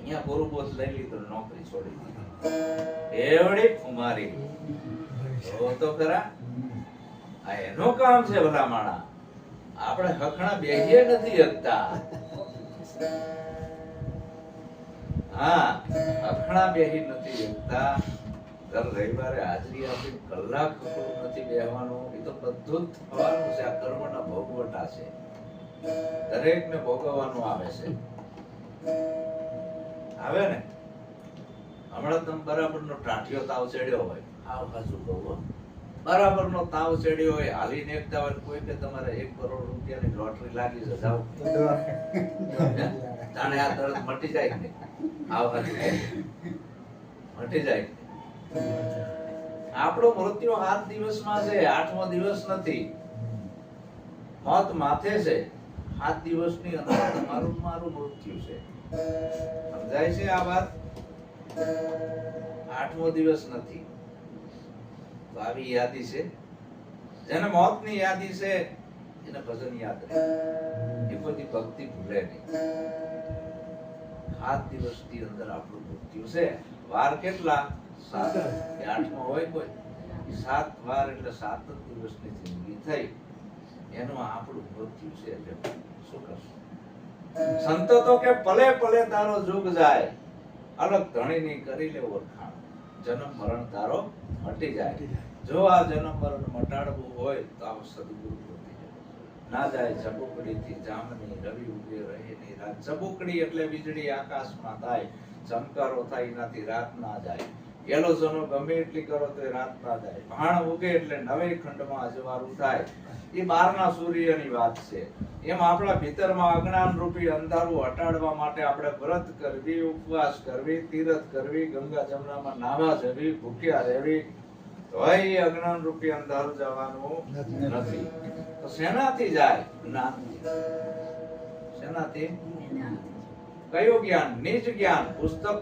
અહીંયા ગુરુ બોસ લઈ લીધો, નોકરી છોડી દીધી, એવડી કુમારી તો ખરા. આ એનું કામ છે ભલા માણા. આપણે હખણા બેહીએ નથી શકતા. હા, હખણા બેહી નથી શકતા. દર રવિવારે હાજરી આપી કલાક નથી બેહવાનું. એ તો બધું જ થવાનું છે. આ કર્મના ભોગવટા છે, દરેકને ભોગવવાનું આવે છે. આવે ને. હમણાં તમે બરાબરનો ટાંટિયો તાવ ચડ્યો હોય, આવ હાજુ કહું, બરાબરનો તાવ ચડ્યો હોય, હાલીને એકતા હોય, કોઈ કે તમારે 1 કરોડ રૂપિયાની લોટરી લાગી છે, જાવ જાણે આ તરત મટી જાય ને. આવ હાજુ મટી જાય. આપણો મૃત્યુ 7 દિવસમાં છે, 8મો દિવસ નથી. મોત માથે છે. 7 દિવસની અંદર તમારું મારું મૃત્યુ છે. સમજાય છે આ વાત? 8મો દિવસ નથી. તો આવી યાદી છે. જેને મોતની યાદી છે એને ભજન યાદ રહે, એ કોઈ ભક્તિ ભૂલે નહીં. 7 દિવસની અંદર આપણું મૃત્યુ છે. વાર કેટલા? 7 કે 8મો હોય કોઈ? 7 વાર એટલે 7 દિવસની જિંદગી થઈ, એનું આપણું મૃત્યુ છે. એટલે શું કરશું? સંતો તો કે પલે પલે તારો જુગ જાય, અલગ ધણીની કરી લે ઓળખાણ, જન્મ મરણ તારો મટી જાય. જો આ જન્મ મરણ મટાડવું હોય તો આ સદગુરુ ના જાય. ચબુકડીથી જામની રવિ ઉગે રહે ની રાત. ચબુકડી એટલે વીજળી આકાશમાં થાય, ચમકારો થાય, એનાથી રાત ના જાય. એલોઝનો ગમે એટલી કરો તો રાત ના જાય. ભાણ ઉગે એટલે નવે ખંડમાં અજવાળું થાય. એ બહારના સૂર્યની વાત છે. એમ આપણા ભીતરમાં અજ્ઞાન રૂપી અંધારું હટાડવા માટે આપણે વ્રત કરવી, ઉપવાસ કરવી, તીરથ કરવી, ગંગા જમનામાં નાહવા જવી, ભૂખ્યા રહેવી, તોય અજ્ઞાન રૂપી અંધારું જવાનું નથી. તો શેનાથી જાય? જ્ઞાનથી. શેનાથી? કયું જ્ઞાન? નિજ જ્ઞાન. પુસ્તક